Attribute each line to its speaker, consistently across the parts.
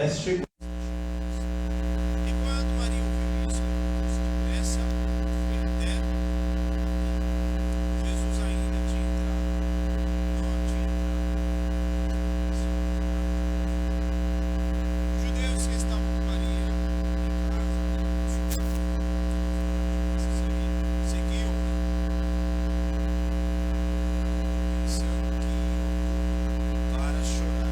Speaker 1: parece que chegou.
Speaker 2: E quando Maria ouviu isso, depressa foi até Jesus ainda tinha entrado. Não tinha entrado. Os judeus que estavam com Maria em casa seguiam pensando que iam voltar a chorar.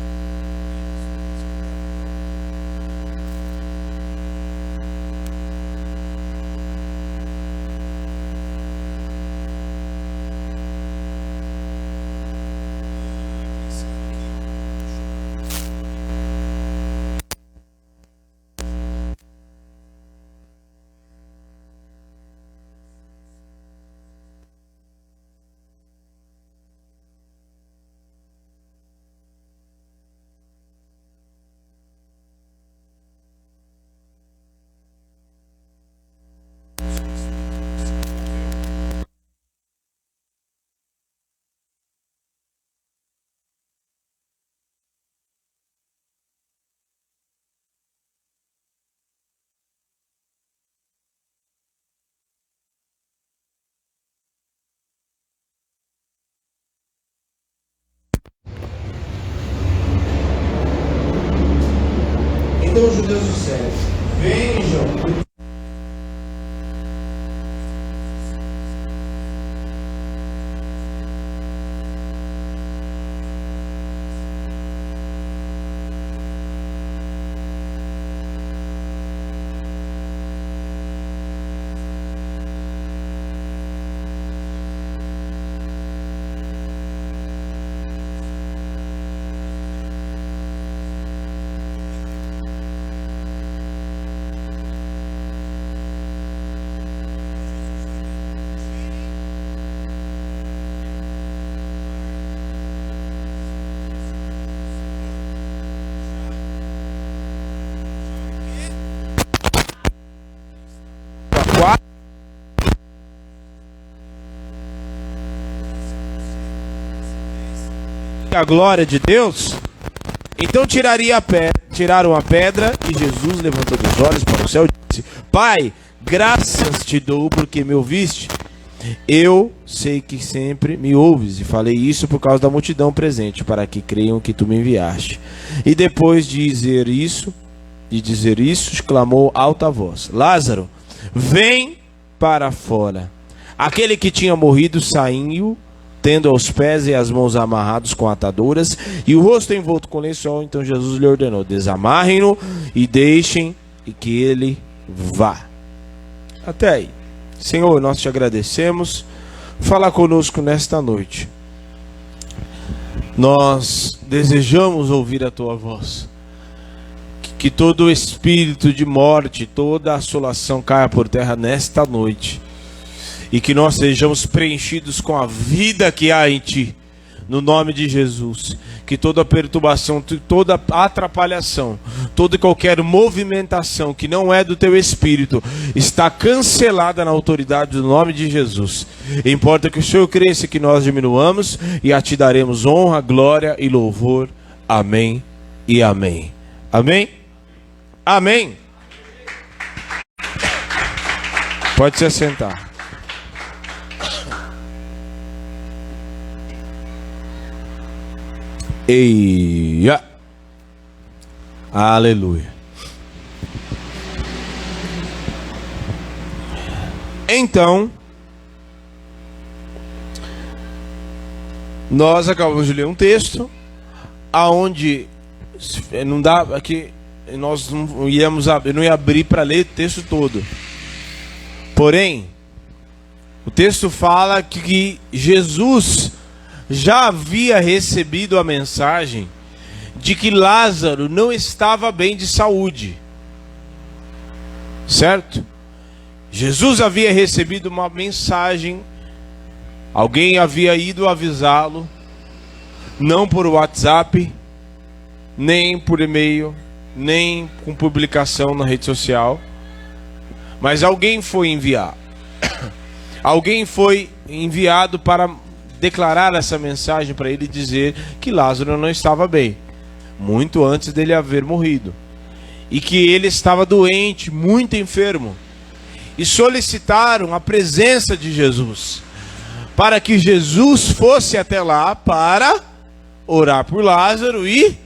Speaker 1: Então os judeus disseram: vejam.
Speaker 3: A glória de Deus, então tiraram a pedra, e Jesus levantou os olhos para o céu e disse: Pai, graças te dou porque me ouviste. Eu sei que sempre me ouves, e falei isso por causa da multidão presente, para que creiam que tu me enviaste. E depois de dizer isso, exclamou alta voz: Lázaro, vem para fora. Aquele que tinha morrido saiu, tendo os pés e as mãos amarrados com ataduras e o rosto envolto com lençol. Então Jesus lhe ordenou: desamarrem-no e deixem que ele vá. Até aí. Senhor, nós te agradecemos. Fala conosco nesta noite. Nós desejamos ouvir a tua voz. Que todo espírito de morte, toda assolação caia por terra nesta noite. E que nós sejamos preenchidos com a vida que há em ti, no nome de Jesus. Que toda perturbação, toda atrapalhação, toda e qualquer movimentação que não é do teu espírito, está cancelada na autoridade do nome de Jesus. Importa que o Senhor cresça e que nós diminuamos, e a ti daremos honra, glória e louvor. Amém e amém. Amém? Amém. Pode se assentar. Eia! Aleluia! Então, nós acabamos de ler um texto aonde não dá aqui, nós não íamos, eu não ia abrir para ler o texto todo. Porém, o texto fala que Jesus já havia recebido a mensagem de que Lázaro não estava bem de saúde, certo? Jesus havia recebido uma mensagem, alguém havia ido avisá-lo, não por WhatsApp, nem por e-mail, nem com publicação na rede social, mas alguém foi enviar. Alguém foi enviado para declarar essa mensagem para ele, dizer que Lázaro não estava bem, muito antes dele haver morrido. e que ele estava doente, muito enfermo, e solicitaram a presença de Jesus, para que Jesus fosse até lá para orar por Lázaro e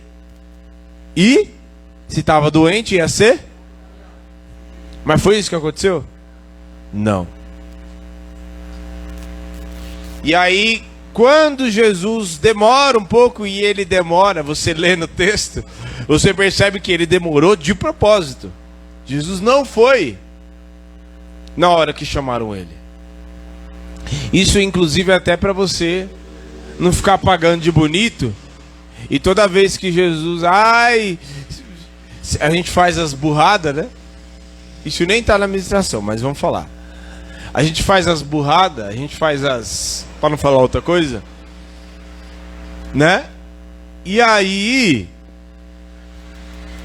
Speaker 3: se estava doente ia ser. Mas foi isso que aconteceu? Não. E aí, quando Jesus demora um pouco, e ele demora, você lê no texto, você percebe que ele demorou de propósito. Jesus não foi na hora que chamaram ele. Isso inclusive até para você não ficar pagando de bonito, e toda vez que Jesus, a gente faz as burradas, né? Isso nem está na ministração, mas vamos falar. A gente faz as burradas, a gente faz as... para não falar outra coisa, né? E aí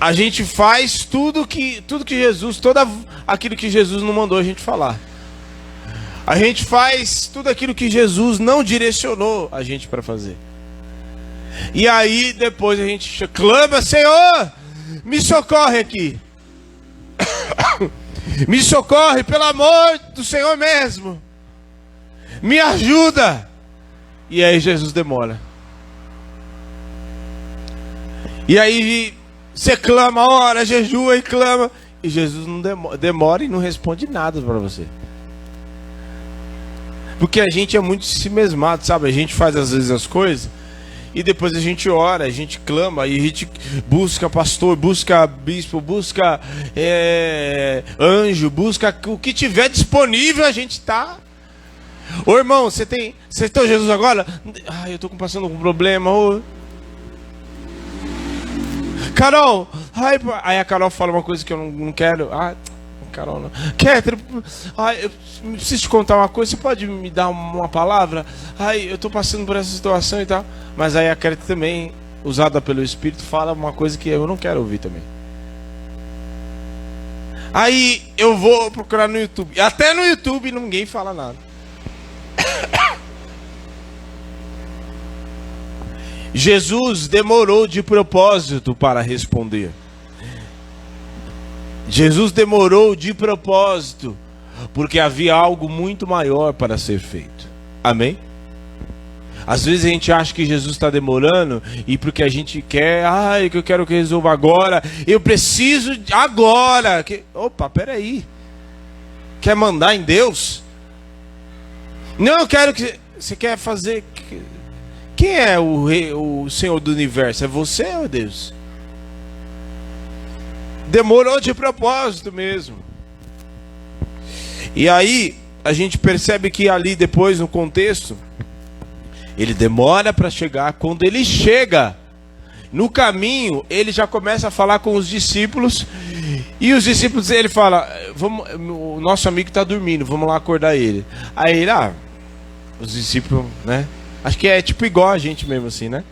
Speaker 3: a gente faz tudo que Jesus, todo aquilo que Jesus não mandou a gente falar. A gente faz tudo aquilo que Jesus não direcionou a gente para fazer. E aí depois a gente clama: Senhor, me socorre aqui. Me socorre, pelo amor do Senhor mesmo. Me ajuda. E aí Jesus demora. E aí você clama, ora, jejua e clama, e Jesus não demora e não responde nada para você. Porque a gente é muito si mesmado, sabe? A gente faz às vezes as coisas e depois a gente ora, a gente clama, e a gente busca pastor, busca bispo, busca anjo, busca o que tiver disponível, a gente tá. Ô irmão, você tem Jesus agora? Eu tô passando um problema. Carol, aí a Carol fala uma coisa que eu não quero. Carol não. Catherine, eu preciso te contar uma coisa. Você pode me dar uma palavra? Eu tô passando por essa situação e tal. Mas aí a Catherine também, usada pelo Espírito, fala uma coisa que eu não quero ouvir também. Aí eu vou procurar no YouTube. Até no YouTube ninguém fala nada. Jesus demorou de propósito para responder. Jesus demorou de propósito, porque havia algo muito maior para ser feito. Amém? Às vezes a gente acha que Jesus está demorando, e porque a gente quer, que eu quero que resolva agora, eu preciso agora. Opa, peraí. Quer mandar em Deus? Não, eu quero que... Você quer fazer... Quem é o rei, o Senhor do universo? É você ou Deus? Demorou de propósito mesmo. E aí a gente percebe que ali depois no contexto, ele demora para chegar. Quando ele chega no caminho, ele já começa a falar com os discípulos. E os discípulos, ele fala: o nosso amigo está dormindo, vamos lá acordar ele. Aí ele, os discípulos, né? Acho que é tipo igual a gente mesmo assim, né?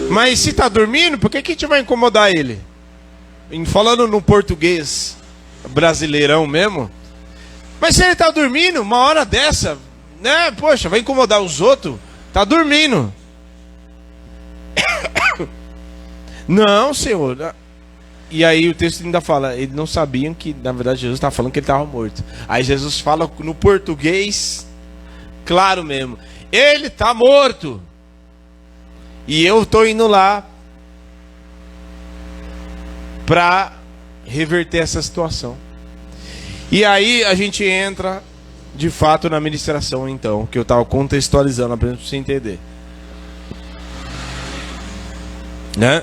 Speaker 3: Mas se tá dormindo, por que a gente vai incomodar ele? Falando no português brasileirão mesmo. Mas se ele tá dormindo, uma hora dessa, né? Poxa, vai incomodar os outros? Tá dormindo. Não, Senhor. E aí o texto ainda fala, eles não sabiam que, na verdade, Jesus estava falando que ele estava morto. Aí Jesus fala no português, claro mesmo, ele está morto. E eu estou indo lá para reverter essa situação. E aí a gente entra, de fato, na ministração, então, que eu estava contextualizando, apenas para você entender. Né?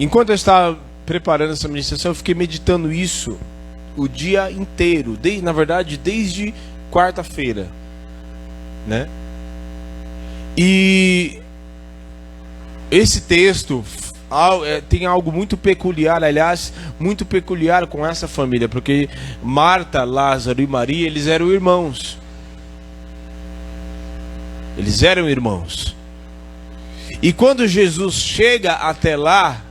Speaker 3: Enquanto eu estava preparando essa ministração, eu fiquei meditando isso o dia inteiro, na verdade, desde quarta-feira, né? E esse texto tem algo muito peculiar, aliás, muito peculiar com essa família, porque Marta, Lázaro e Maria, eles eram irmãos. Eles eram irmãos. E quando Jesus chega até lá,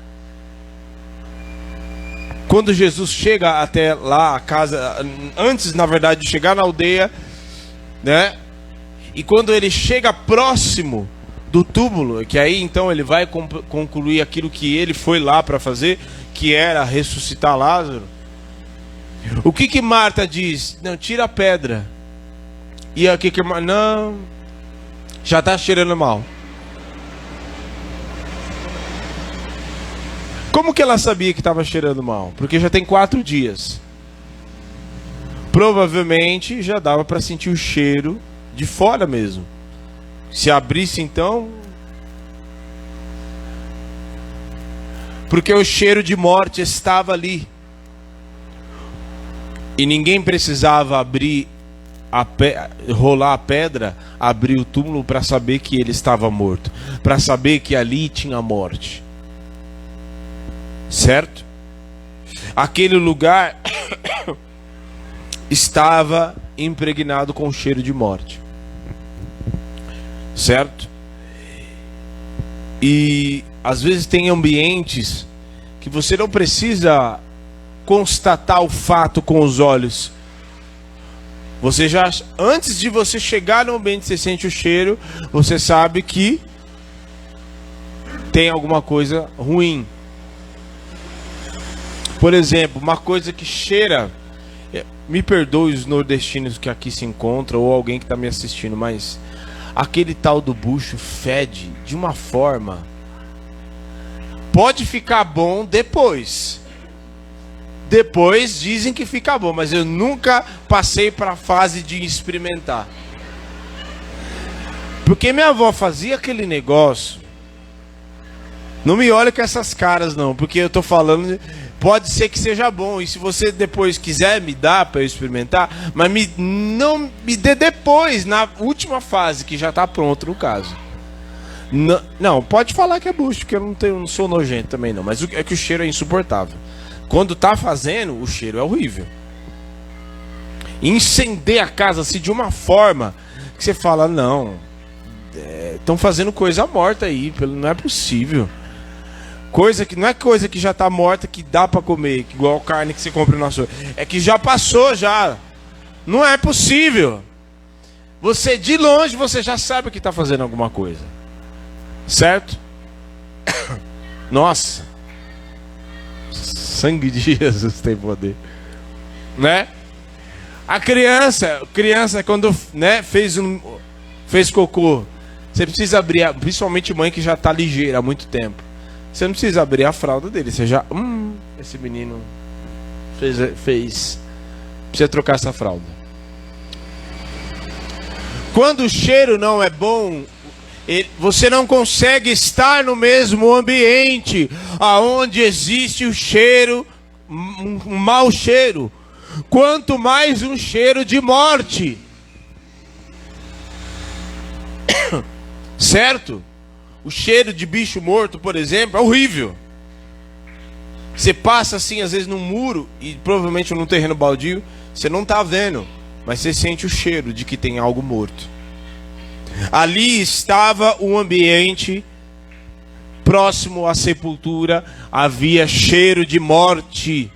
Speaker 3: a casa, antes, na verdade, de chegar na aldeia, né? E quando ele chega próximo do túmulo, que aí então ele vai concluir aquilo que ele foi lá para fazer, que era ressuscitar Lázaro. O que Marta diz? Não, tira a pedra. E aqui que não, já está cheirando mal. Como que ela sabia que estava cheirando mal? Porque já tem 4 dias. Provavelmente já dava para sentir o cheiro de fora mesmo. Se abrisse então... Porque o cheiro de morte estava ali. E ninguém precisava rolar a pedra, abrir o túmulo para saber que ele estava morto. Para saber que ali tinha morte. Certo? Aquele lugar estava impregnado com cheiro de morte. Certo? E às vezes tem ambientes que você não precisa constatar o fato com os olhos. Você já, antes de você chegar no ambiente, você sente o cheiro, você sabe que tem alguma coisa ruim. Por exemplo, uma coisa que cheira, me perdoe os nordestinos que aqui se encontram ou alguém que está me assistindo, mas aquele tal do bucho fede de uma forma. Pode ficar bom depois. Depois dizem que fica bom, mas eu nunca passei para a fase de experimentar. Porque minha avó fazia aquele negócio. Não me olhe com essas caras não, porque eu tô falando, pode ser que seja bom. E se você depois quiser me dar para eu experimentar, mas não me dê depois, na última fase, que já tá pronto no caso. Não, pode falar que é bucho, porque eu não sou nojento também não, mas é que o cheiro é insuportável. Quando tá fazendo, o cheiro é horrível. Incendeia a casa assim de uma forma que você fala, não, estão fazendo coisa morta aí, não é possível. Coisa que não é coisa que já tá morta que dá para comer, igual carne que você compra no açougue. É que já passou já. Não é possível. Você de longe você já sabe que tá fazendo alguma coisa. Certo? Nossa. Sangue de Jesus tem poder, né? A criança quando, né, fez cocô, você precisa abrir, principalmente mãe que já tá ligeira há muito tempo. Você não precisa abrir a fralda dele, você já, esse menino fez, precisa trocar essa fralda. Quando o cheiro não é bom, você não consegue estar no mesmo ambiente aonde existe o cheiro, um mau cheiro, quanto mais um cheiro de morte. Certo? O cheiro de bicho morto, por exemplo, é horrível. Você passa assim, às vezes, num muro e provavelmente num terreno baldio, você não está vendo, mas você sente o cheiro de que tem algo morto. Ali estava o ambiente próximo à sepultura, havia cheiro de morte.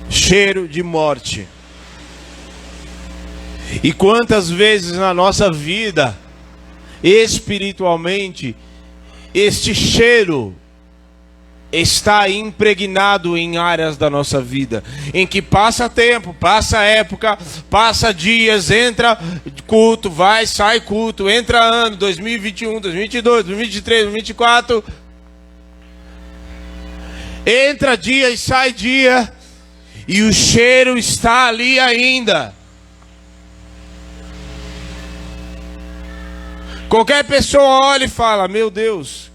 Speaker 3: Cheiro de morte. E quantas vezes na nossa vida, espiritualmente, este cheiro está impregnado em áreas da nossa vida, em que passa tempo, passa época, passa dias, entra culto, vai, sai culto, entra ano, 2021, 2022, 2023, 2024, entra dia e sai dia, e o cheiro está ali ainda. Qualquer pessoa olha e fala, meu Deus.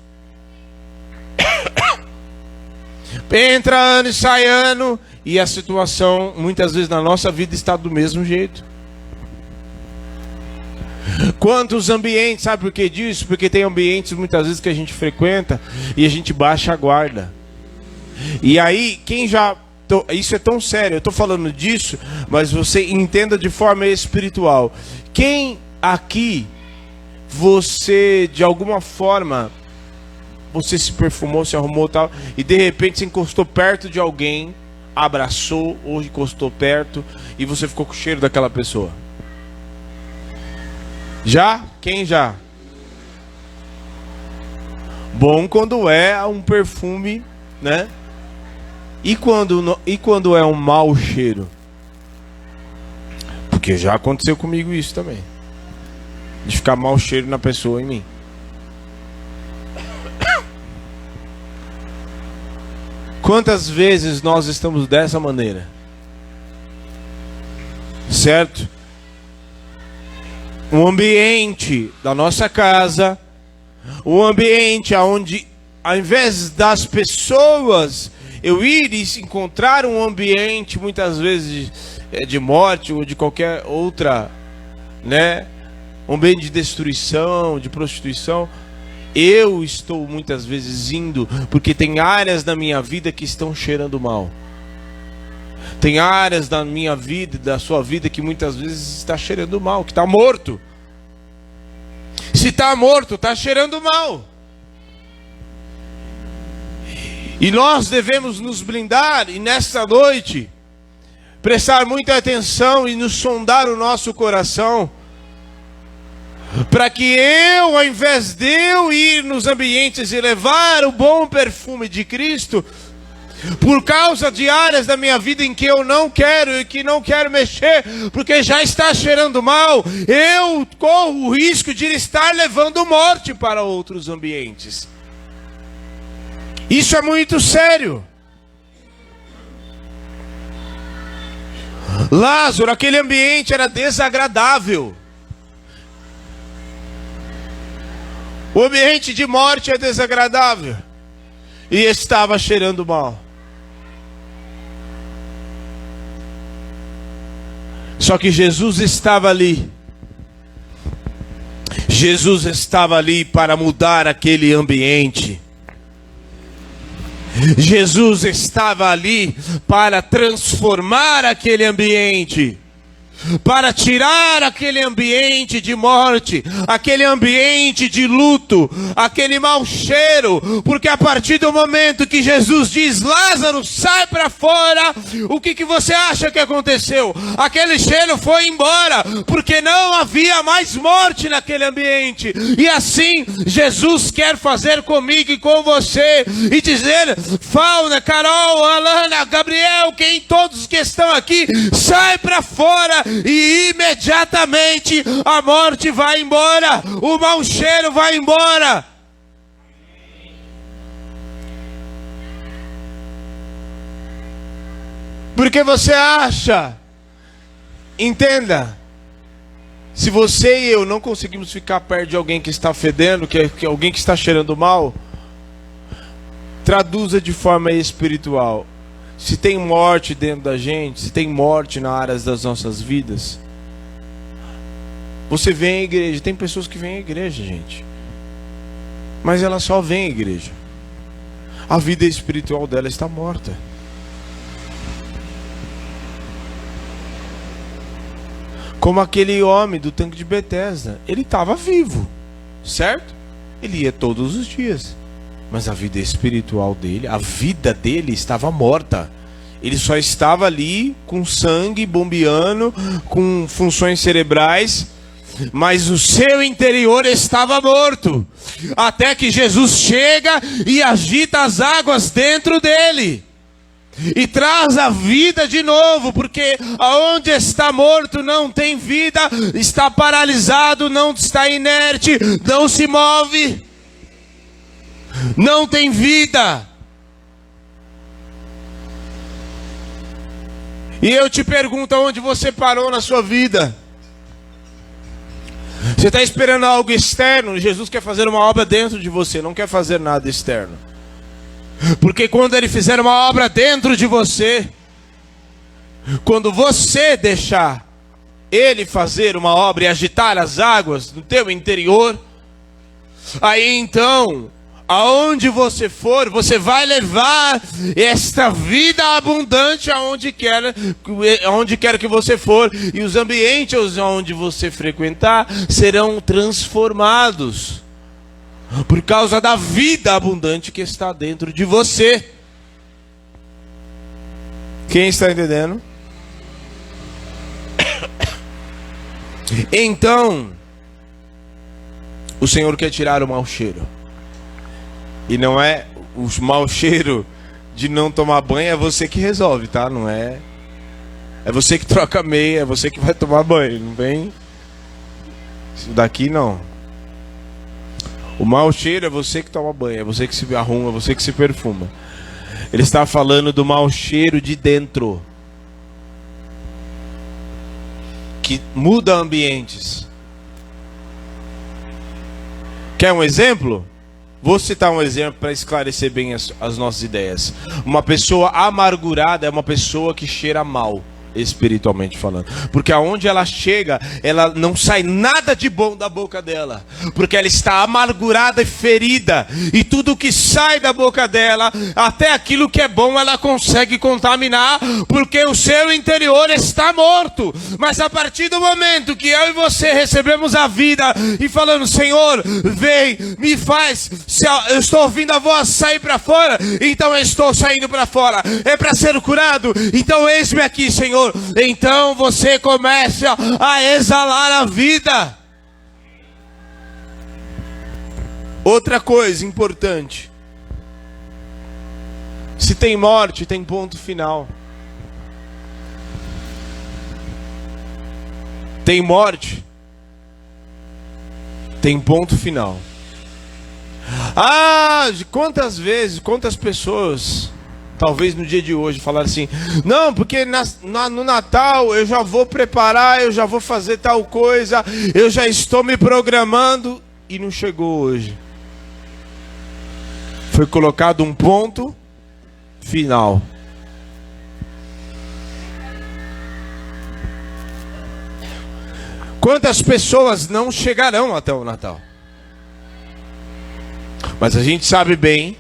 Speaker 3: Entra ano e sai ano, e a situação muitas vezes na nossa vida está do mesmo jeito. Quantos ambientes, sabe por que disso? Porque tem ambientes muitas vezes que a gente frequenta e a gente baixa a guarda. E aí, isso é tão sério, eu estou falando disso, mas você entenda de forma espiritual. Quem aqui, você de alguma forma, você se perfumou, se arrumou e tal, e de repente você encostou perto de alguém, abraçou ou encostou perto, e você ficou com o cheiro daquela pessoa? Já? Quem já? Bom quando é um perfume, né? E quando é um mau cheiro? Porque já aconteceu comigo isso também. De ficar mau cheiro na pessoa, em mim. Quantas vezes nós estamos dessa maneira? Certo? O ambiente da nossa casa, o ambiente onde, ao invés das pessoas, eu ir e encontrar um ambiente, muitas vezes, de morte ou de qualquer outra, né? Um ambiente de destruição, de prostituição. Eu estou muitas vezes indo porque tem áreas da minha vida que estão cheirando mal. Tem áreas da minha vida, da sua vida, que muitas vezes está cheirando mal, que está morto. Se está morto, está cheirando mal. E nós devemos nos blindar e nesta noite prestar muita atenção e nos sondar o nosso coração, para que eu, ao invés de eu ir nos ambientes e levar o bom perfume de Cristo, por causa de áreas da minha vida em que eu não quero e que não quero mexer, porque já está cheirando mal, eu corro o risco de estar levando morte para outros ambientes. Isso é muito sério. Lázaro, aquele ambiente era desagradável. O ambiente de morte é desagradável. E estava cheirando mal. Só que Jesus estava ali. Jesus estava ali para mudar aquele ambiente. Jesus estava ali para transformar aquele ambiente, para tirar aquele ambiente de morte, aquele ambiente de luto, aquele mau cheiro, porque a partir do momento que Jesus diz: Lázaro, sai para fora, o que você acha que aconteceu? Aquele cheiro foi embora, porque não havia mais morte naquele ambiente. E assim Jesus quer fazer comigo e com você, e dizer: Fauna, Carol, Alana, Gabriel, quem todos que estão aqui, sai para fora. E imediatamente a morte vai embora, o mau cheiro vai embora. Porque você acha, entenda, se você e eu não conseguimos ficar perto de alguém que está fedendo, que é alguém que está cheirando mal, traduza de forma espiritual. Se tem morte dentro da gente, se tem morte na área das nossas vidas, você vem à igreja. Tem pessoas que vêm à igreja, gente, mas ela só vem à igreja. A vida espiritual dela está morta. Como aquele homem do tanque de Betesda, ele estava vivo, certo? Ele ia todos os dias, mas a vida espiritual dele, a vida dele estava morta. Ele só estava ali com sangue bombeando, com funções cerebrais, mas o seu interior estava morto. Até que Jesus chega e agita as águas dentro dele e traz a vida de novo, porque aonde está morto não tem vida, está paralisado, não está inerte, não se move, não tem vida. E eu te pergunto, aonde você parou na sua vida? Você está esperando algo externo? Jesus quer fazer uma obra dentro de você, não quer fazer nada externo. Porque quando Ele fizer uma obra dentro de você, quando você deixar Ele fazer uma obra e agitar as águas no teu interior, aí então, aonde você for, você vai levar esta vida abundante aonde quer que você for. E os ambientes onde você frequentar serão transformados por causa da vida abundante que está dentro de você. Quem está entendendo? Então, O Senhor quer tirar o mau cheiro. E não é o mau cheiro de não tomar banho, é você que resolve, tá? Não é... É você que troca a meia, é você que vai tomar banho. Não vem... Isso daqui não. O mau cheiro é você que toma banho, é você que se arruma, é você que se perfuma. Ele está falando do mau cheiro de dentro, que muda ambientes. Quer um exemplo? Vou citar um exemplo para esclarecer bem as nossas ideias. Uma pessoa amargurada é uma pessoa que cheira mal, espiritualmente falando, porque aonde ela chega, ela não sai nada de bom da boca dela, porque ela está amargurada e ferida, e tudo que sai da boca dela, até aquilo que é bom, ela consegue contaminar, porque o seu interior está morto. Mas a partir do momento que eu e você recebemos a vida e falando: Senhor, vem, me faz, se eu estou ouvindo a voz, sair para fora, então eu estou saindo para fora. É para ser curado, então eis-me aqui, Senhor. Então você começa a exalar a vida. Outra coisa importante: se tem morte, tem ponto final. Tem morte, tem ponto final. Quantas vezes, quantas pessoas, talvez no dia de hoje, falaram assim: não, porque no Natal eu já vou preparar, eu já vou fazer tal coisa, eu já estou me programando, e não chegou hoje. Foi colocado um ponto final. Quantas pessoas não chegarão até o Natal? Mas a gente sabe bem,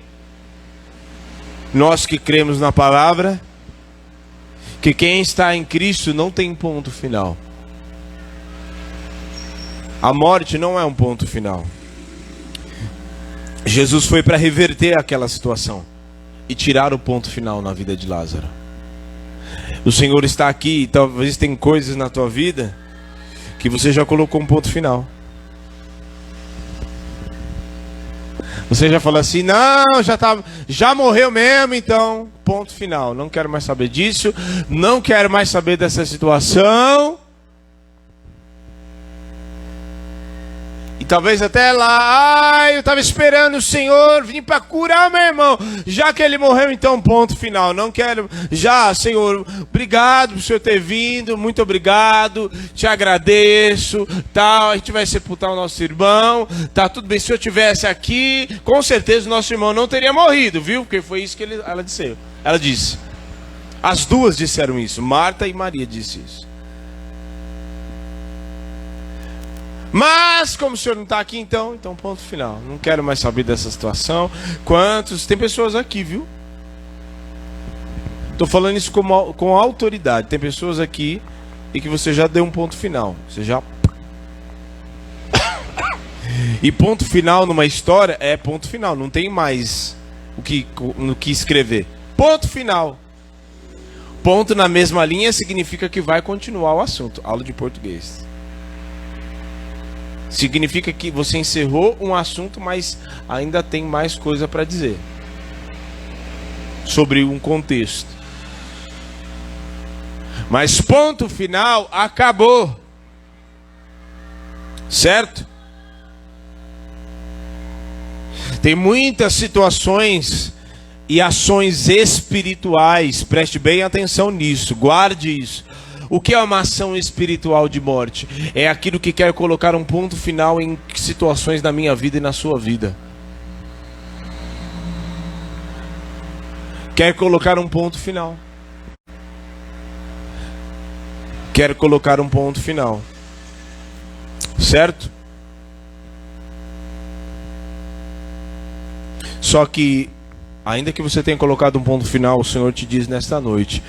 Speaker 3: nós que cremos na palavra, que quem está em Cristo não tem ponto final. A morte não é um ponto final. Jesus foi para reverter aquela situação e tirar o ponto final na vida de Lázaro. O Senhor está aqui e talvez tem coisas na tua vida que você já colocou um ponto final. Você já falou assim: não, já morreu mesmo, então ponto final. Não quero mais saber disso, não quero mais saber dessa situação. E talvez até lá, eu estava esperando o Senhor vir para curar meu irmão. Já que ele morreu, então ponto final. Não quero, já, Senhor, obrigado por o Senhor ter vindo, muito obrigado, te agradeço, tal. A gente vai sepultar o nosso irmão, tá tudo bem. Se eu tivesse aqui, com certeza o nosso irmão não teria morrido, viu? Porque foi isso que ela disse. Ela disse. As duas disseram isso, Marta e Maria disse isso. Mas como o senhor não está aqui, então ponto final. Não quero mais saber dessa situação. Tem pessoas aqui, viu? Estou falando isso com autoridade. Tem pessoas aqui e que você já deu um ponto final. Você já... E ponto final numa história é ponto final. Não tem mais no que escrever. Ponto final. Ponto na mesma linha significa que vai continuar o assunto. Aula de português. Significa que você encerrou um assunto, mas ainda tem mais coisa para dizer sobre um contexto. Mas ponto final, acabou. Certo? Tem muitas situações e ações espirituais, preste bem atenção nisso, guarde isso. O que é uma ação espiritual de morte? É aquilo que quer colocar um ponto final em situações na minha vida e na sua vida. Quer colocar um ponto final. Quer colocar um ponto final. Certo? Só que Ainda que você tenha colocado um ponto final, o Senhor te diz nesta noite.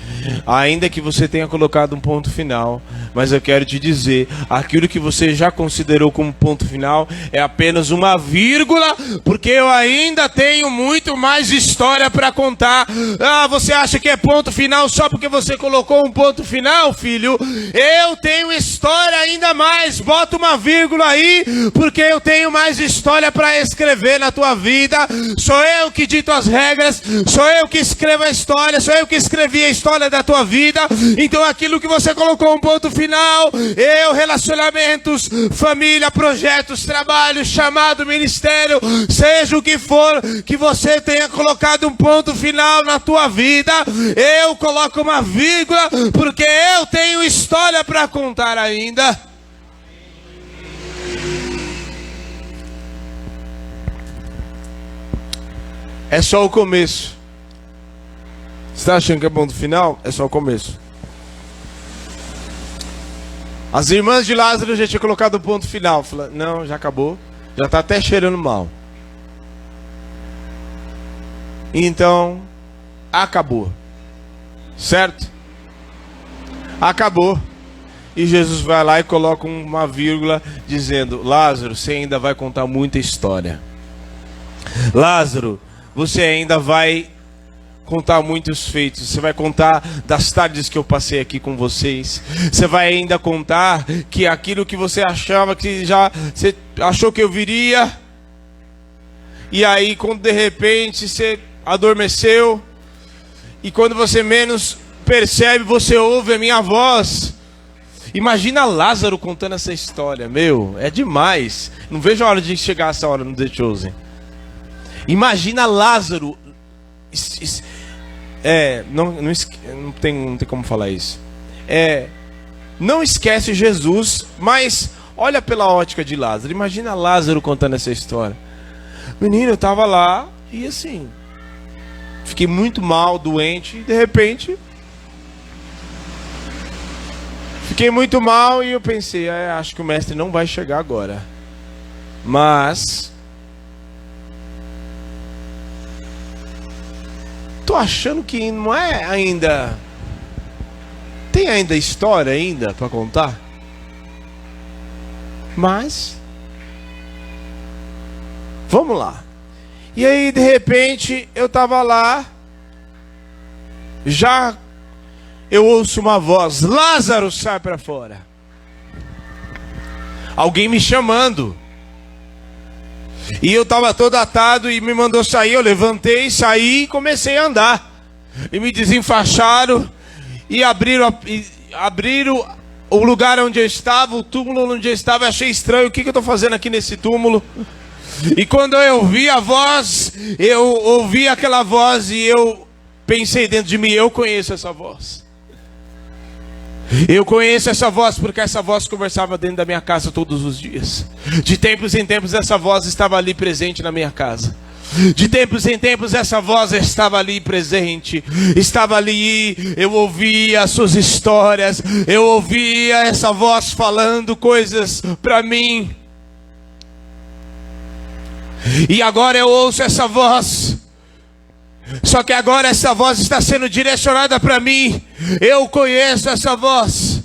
Speaker 3: Ainda que você tenha colocado um ponto final, mas eu quero te dizer, aquilo que você já considerou como ponto final é apenas uma vírgula, porque eu ainda tenho muito mais história para contar. Ah, você acha que é ponto final só porque você colocou um ponto final, filho? Eu tenho história ainda mais. Bota uma vírgula aí, porque eu tenho mais história para escrever na tua vida. Sou eu que dito as regras. Sou eu que escrevo a história, sou eu que escrevi a história da tua vida. Então aquilo que você colocou um ponto final, relacionamentos, família, projetos, trabalho, chamado, ministério, seja o que for que você tenha colocado um ponto final na tua vida, eu coloco uma vírgula, porque eu tenho história para contar ainda. É só o começo. Você está achando que é ponto final? É só o começo. As irmãs de Lázaro já tinham colocado o ponto final. Falaram, não, já acabou. Já está até cheirando mal. Então, acabou. Certo? Acabou. E Jesus vai lá e coloca uma vírgula dizendo, Lázaro, você ainda vai contar muita história. Lázaro, você ainda vai contar muitos feitos. Você vai contar das tardes que eu passei aqui com vocês. Você vai ainda contar que aquilo que você achava que você achou que eu viria, e aí quando de repente você adormeceu, e quando você menos percebe, você ouve a minha voz. Imagina Lázaro contando essa história. Meu, é demais. Não vejo a hora de chegar essa hora no The Chosen. Imagina Lázaro. Não tem como falar isso. Não esquece Jesus, mas olha pela ótica de Lázaro. Imagina Lázaro contando essa história. Menino, eu tava lá e assim, fiquei muito mal, doente, e de repente fiquei muito mal e eu pensei, acho que o mestre não vai chegar agora. Mas tô achando que não é ainda. Tem ainda história ainda para contar. Mas vamos lá. E aí de repente eu tava lá, já eu ouço uma voz: Lázaro, sai para fora. Alguém me chamando. E eu estava todo atado e me mandou sair. Eu levantei, saí e comecei a andar. E me desenfaixaram e abriram o lugar onde eu estava, o túmulo onde eu estava. Eu achei estranho, o que eu estou fazendo aqui nesse túmulo? E quando eu ouvi a voz, eu ouvi aquela voz e eu pensei dentro de mim, eu conheço essa voz. Eu conheço essa voz porque essa voz conversava dentro da minha casa todos os dias. De tempos em tempos essa voz estava ali presente na minha casa. De tempos em tempos essa voz estava ali presente. Estava ali, eu ouvia as suas histórias. Eu ouvia essa voz falando coisas para mim. E agora eu ouço essa voz. Só que agora essa voz está sendo direcionada para mim. Eu conheço essa voz.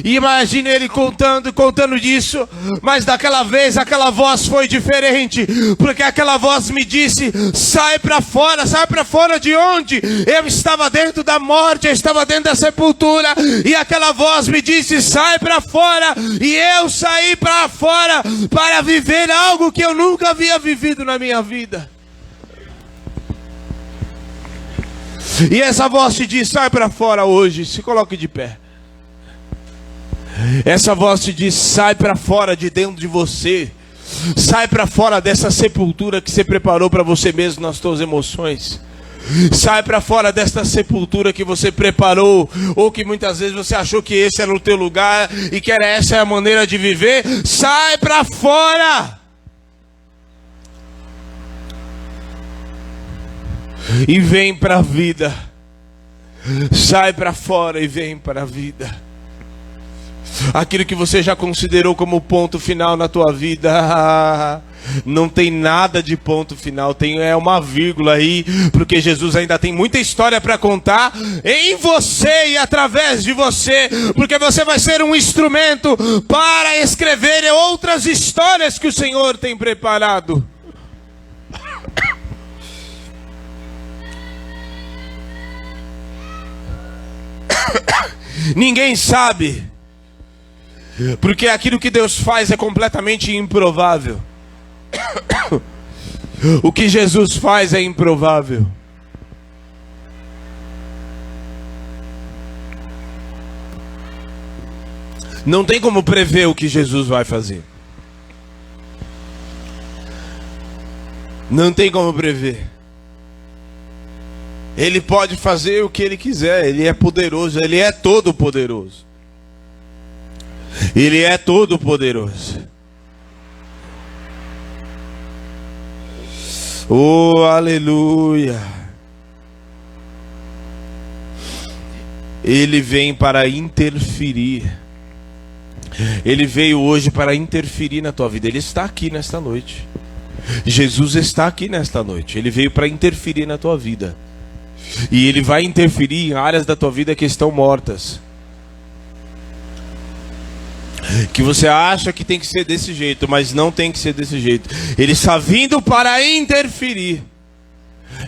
Speaker 3: E imagine ele contando disso. Mas daquela vez aquela voz foi diferente. Porque aquela voz me disse: sai para fora. Sai para fora de onde? Eu estava dentro da morte, eu estava dentro da sepultura. E aquela voz me disse: sai para fora. E eu saí para fora para viver algo que eu nunca havia vivido na minha vida. E essa voz te diz: sai para fora hoje, se coloque de pé. Essa voz te diz: sai para fora de dentro de você. Sai para fora dessa sepultura que você preparou para você mesmo nas suas emoções. Sai para fora desta sepultura que você preparou, ou que muitas vezes você achou que esse era o teu lugar e que essa é a maneira de viver. Sai para fora. E vem para a vida. Sai para fora e vem para a vida. aquilo que você já considerou como ponto final na tua vida. Não tem nada de ponto final, é uma vírgula aí, porque Jesus ainda tem muita história para contar em você e através de você, porque você vai ser um instrumento para escrever outras histórias que o Senhor tem preparado. Ninguém sabe, porque aquilo que Deus faz é completamente improvável. O que Jesus faz é improvável. Não tem como prever o que Jesus vai fazer. Não tem como prever. Ele pode fazer o que Ele quiser. Ele é poderoso. Ele é todo poderoso. Ele é todo poderoso. Oh, aleluia. Ele vem para interferir. Ele veio hoje para interferir na tua vida. Ele está aqui nesta noite. Jesus está aqui nesta noite. Ele veio para interferir na tua vida. E Ele vai interferir em áreas da tua vida que estão mortas, que você acha que tem que ser desse jeito, mas não tem que ser desse jeito. Ele está vindo para interferir.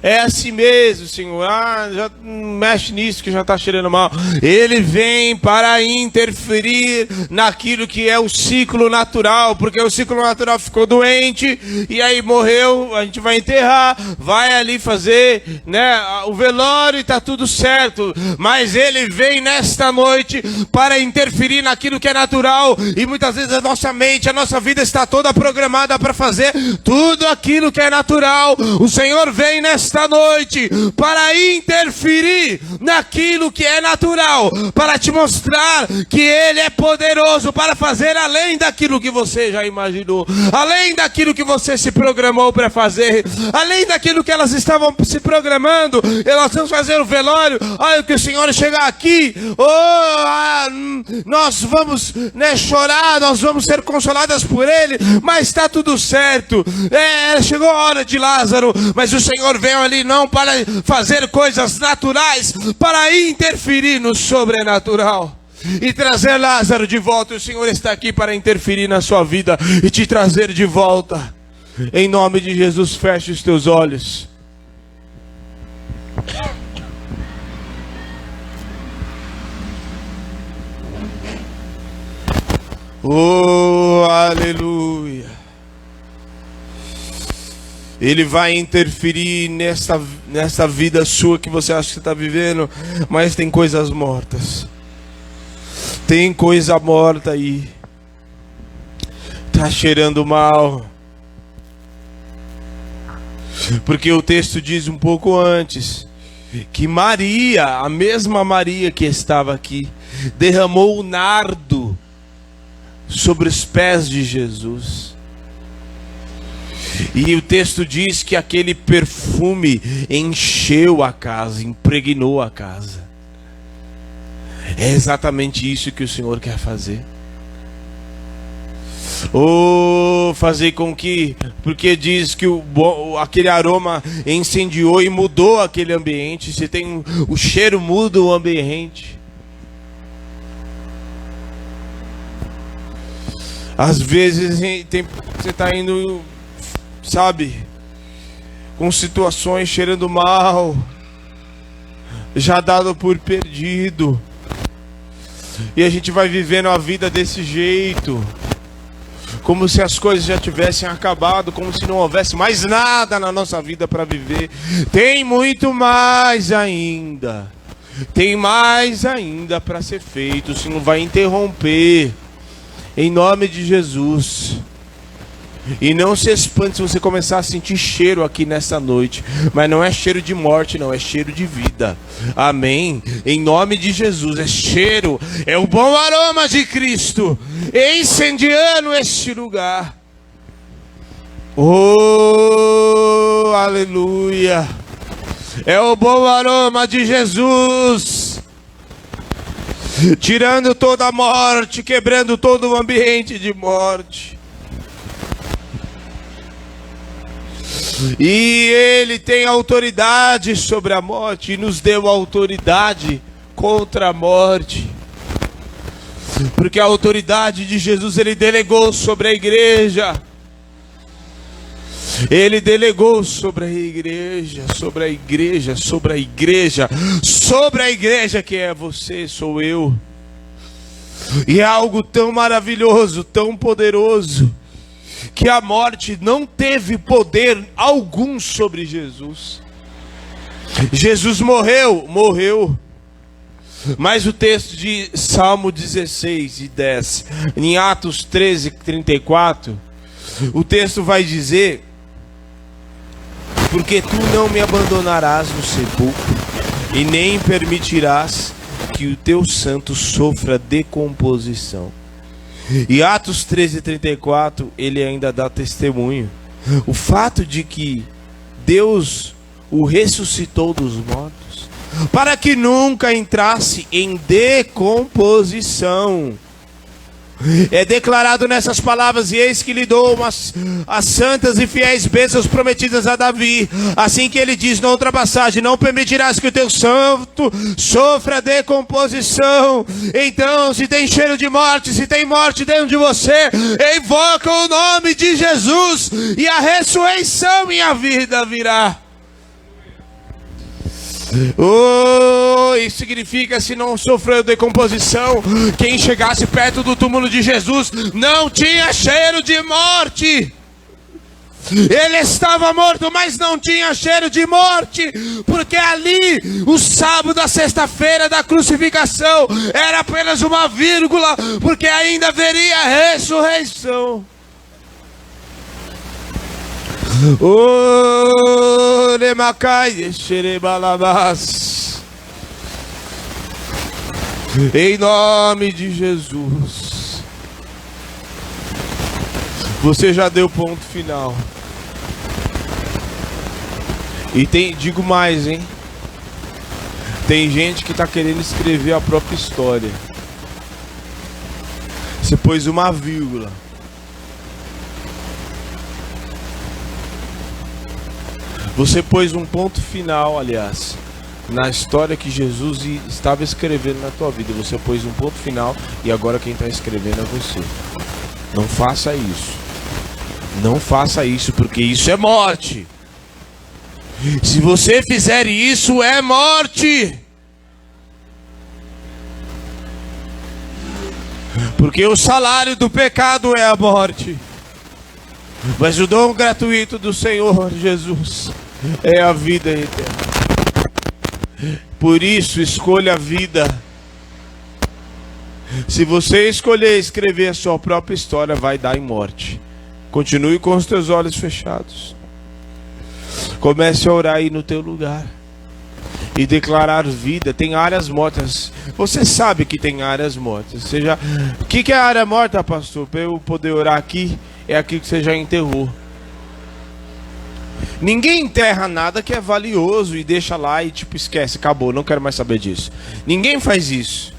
Speaker 3: É assim mesmo, Senhor. Já mexe nisso que já está cheirando mal. Ele vem para interferir naquilo que é o ciclo natural, porque o ciclo natural ficou doente e aí morreu. A gente vai enterrar, vai ali fazer, né, o velório e está tudo certo. Mas Ele vem nesta noite para interferir naquilo que é natural, e muitas vezes a nossa mente, a nossa vida está toda programada para fazer tudo aquilo que é natural. O Senhor vem nesta noite para interferir naquilo que é natural, para te mostrar que Ele é poderoso para fazer além daquilo que você já imaginou, além daquilo que você se programou para fazer, além daquilo que elas estavam se programando. E nós vamos fazer o velório. Olha, que o Senhor chegar aqui, nós vamos, né, chorar, nós vamos ser consoladas por Ele, mas está tudo certo. Chegou a hora de Lázaro, mas o Senhor veio ali não para fazer coisas naturais, para interferir no sobrenatural e trazer Lázaro de volta. O Senhor está aqui para interferir na sua vida e te trazer de volta. Em nome de Jesus, feche os teus olhos. Oh, aleluia. Ele vai interferir nessa vida sua que você acha que está vivendo, mas tem coisas mortas. Tem coisa morta aí. Está cheirando mal. Porque o texto diz um pouco antes que Maria, a mesma Maria que estava aqui, derramou o nardo sobre os pés de Jesus. E o texto diz que aquele perfume encheu a casa, impregnou a casa. É exatamente isso que o Senhor quer fazer. Fazer com que, porque diz que aquele aroma incendiou e mudou aquele ambiente. Se tem o cheiro, muda o ambiente. Às vezes você está indo, sabe, com situações cheirando mal, já dado por perdido, e a gente vai vivendo a vida desse jeito, como se as coisas já tivessem acabado, como se não houvesse mais nada na nossa vida para viver. Tem muito mais ainda, tem mais ainda para ser feito. O Senhor vai interromper, em nome de Jesus. E não se espante se você começar a sentir cheiro aqui nessa noite. Mas não é cheiro de morte, não, é cheiro de vida. Amém? Em nome de Jesus, é cheiro, é o bom aroma de Cristo incendiando este lugar. Oh, aleluia. É o bom aroma de Jesus. tirando toda a morte, quebrando todo o ambiente de morte. E Ele tem autoridade sobre a morte e nos deu autoridade contra a morte. Porque a autoridade de Jesus Ele delegou sobre a igreja. Ele delegou sobre a igreja, sobre a igreja, sobre a igreja, sobre a igreja que é você, sou eu. E é algo tão maravilhoso, tão poderoso, que a morte não teve poder algum sobre Jesus. Jesus morreu. Mas o texto de Salmo 16 e 10, em Atos 13, 34, o texto vai dizer: porque tu não me abandonarás no sepulcro, e nem permitirás que o teu santo sofra decomposição. E Atos 13:34, ele ainda dá testemunho. O fato de que Deus o ressuscitou dos mortos, para que nunca entrasse em decomposição. É declarado nessas palavras: e eis que lhe dou as santas e fiéis bênçãos prometidas a Davi. Assim que ele diz na outra passagem: não permitirás que o teu santo sofra decomposição. Então, se tem cheiro de morte, se tem morte dentro de você, invoca o nome de Jesus, e a ressurreição em a vida virá. Isso significa, se não sofreu decomposição, quem chegasse perto do túmulo de Jesus não tinha cheiro de morte. Ele estava morto, mas não tinha cheiro de morte, porque ali, o sábado, a sexta-feira da crucificação, era apenas uma vírgula, porque ainda haveria ressurreição. Em nome de Jesus. Você já deu ponto final. E digo mais, hein? Tem gente que está querendo escrever a própria história. Você pôs uma vírgula. Você pôs um ponto final, aliás, na história que Jesus estava escrevendo na tua vida. Você pôs um ponto final e agora quem está escrevendo é você. Não faça isso. Não faça isso, porque isso é morte. Se você fizer isso, é morte. Porque o salário do pecado é a morte. Mas o dom gratuito do Senhor Jesus é a vida eterna. Por isso, escolha a vida. Se você escolher escrever a sua própria história, vai dar em morte. Continue com os teus olhos fechados. Comece a orar aí no teu lugar e declarar vida. Tem áreas mortas. Você sabe que tem áreas mortas. O que é a área morta, pastor? Para eu poder orar aqui, é aquilo que você já enterrou. Ninguém enterra nada que é valioso e deixa lá e tipo esquece, acabou, não quero mais saber disso. Ninguém faz isso.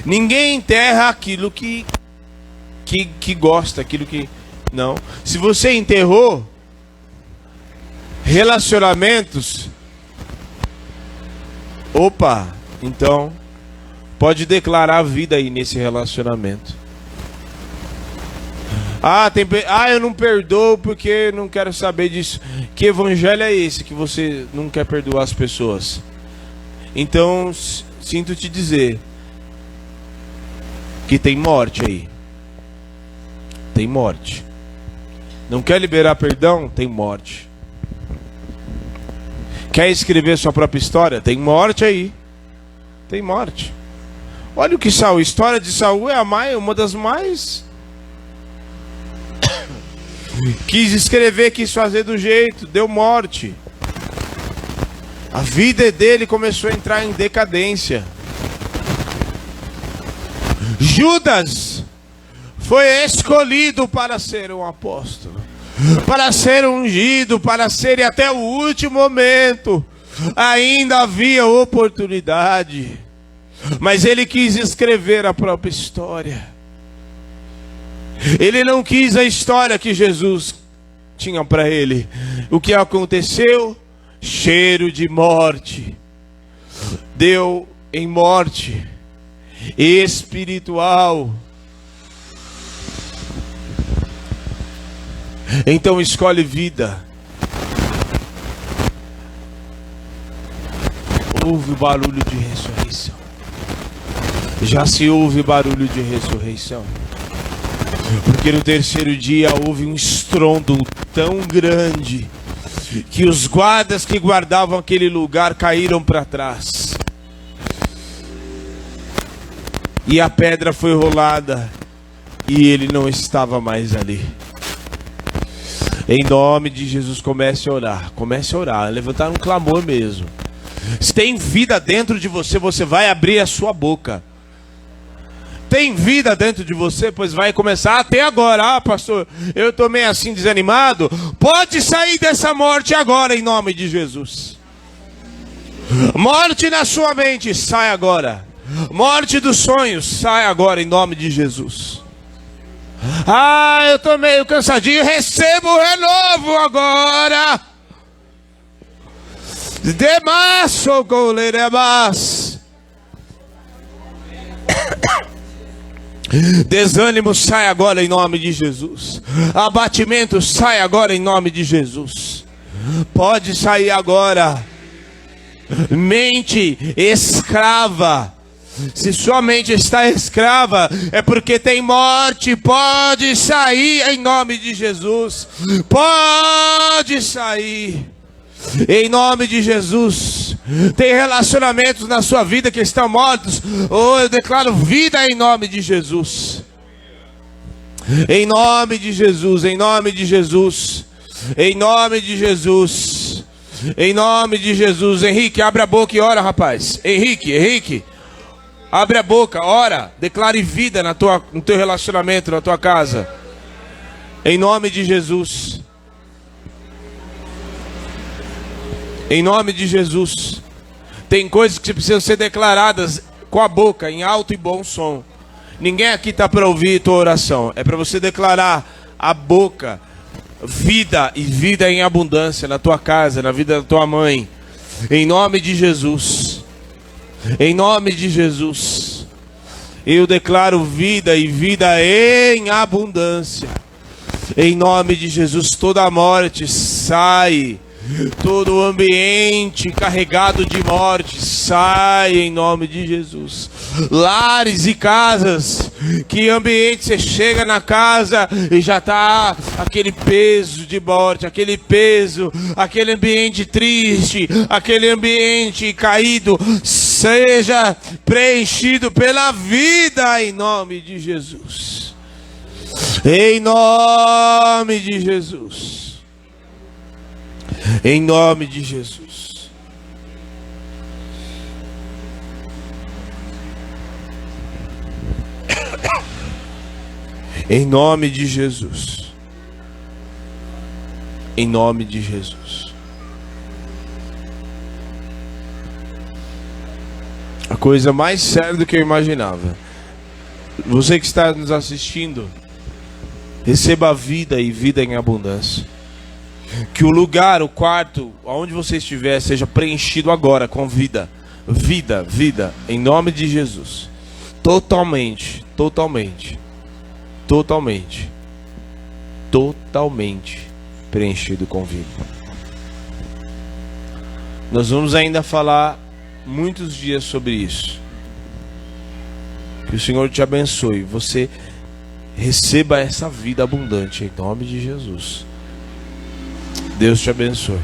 Speaker 3: Ninguém enterra aquilo que gosta, aquilo que... Não. Se você enterrou relacionamentos, opa, então pode declarar vida aí nesse relacionamento. Eu não perdoo porque não quero saber disso. Que evangelho é esse que você não quer perdoar as pessoas? Então, sinto te dizer que tem morte aí. Tem morte. Não quer liberar perdão? Tem morte. Quer escrever sua própria história? Tem morte aí. Tem morte. Olha o que Saul, a história de Saul é uma das mais... Quis escrever, quis fazer do jeito, deu morte. A vida dele começou a entrar em decadência. Judas foi escolhido para ser um apóstolo, para ser ungido, para ser, e até o último momento ainda havia oportunidade. Mas ele quis escrever a própria história. Ele não quis a história que Jesus tinha para ele. O que aconteceu? Cheiro de morte. Deu em morte espiritual. Então escolhe vida. Ouve o barulho de ressurreição. Já se ouve barulho de ressurreição. Porque no terceiro dia houve um estrondo tão grande que os guardas que guardavam aquele lugar caíram para trás. E a pedra foi rolada e ele não estava mais ali. Em nome de Jesus, comece a orar. Comece a orar, levantar um clamor mesmo. Se tem vida dentro de você, você vai abrir a sua boca. Tem vida dentro de você, pois vai começar até agora. Ah, pastor, eu estou meio assim desanimado. Pode sair dessa morte agora, em nome de Jesus. Morte na sua mente, sai agora. Morte dos sonhos, sai agora, em nome de Jesus. Ah, eu estou meio cansadinho. Receba o renovo agora. Demasso, goleirebas. Desânimo, sai agora em nome de Jesus. Abatimento, sai agora em nome de Jesus. Pode sair agora. Mente escrava. Se sua mente está escrava, é porque tem morte. Pode sair em nome de Jesus. Pode sair em nome de Jesus. Tem relacionamentos na sua vida que estão mortos. Oh, eu declaro vida em nome de Jesus. Em nome de Jesus, em nome de Jesus. Em nome de Jesus. Em nome de Jesus. Henrique, abre a boca e ora, rapaz. Henrique. Abre a boca, ora. Declare vida no teu relacionamento, na tua casa. Em nome de Jesus. Em nome de Jesus. Tem coisas que precisam ser declaradas com a boca, em alto e bom som. Ninguém aqui está para ouvir tua oração. É para você declarar a boca, vida e vida em abundância na tua casa, na vida da tua mãe. Em nome de Jesus. Em nome de Jesus. Eu declaro vida e vida em abundância. Em nome de Jesus, toda a morte sai. Todo o ambiente carregado de morte sai em nome de Jesus. Lares e casas, que ambiente você chega na casa e já está aquele peso de morte, aquele peso, aquele ambiente triste, aquele ambiente caído, seja preenchido pela vida em nome de Jesus. Em nome de Jesus. Em nome de Jesus. Em nome de Jesus. Em nome de Jesus. A coisa mais séria do que eu imaginava. Você que está nos assistindo, receba a vida e vida em abundância. Que o lugar, o quarto, onde você estiver, seja preenchido agora com vida. Vida, em nome de Jesus. Totalmente preenchido com vida. Nós vamos ainda falar muitos dias sobre isso. Que o Senhor te abençoe. Você receba essa vida abundante em nome de Jesus. Deus te abençoe.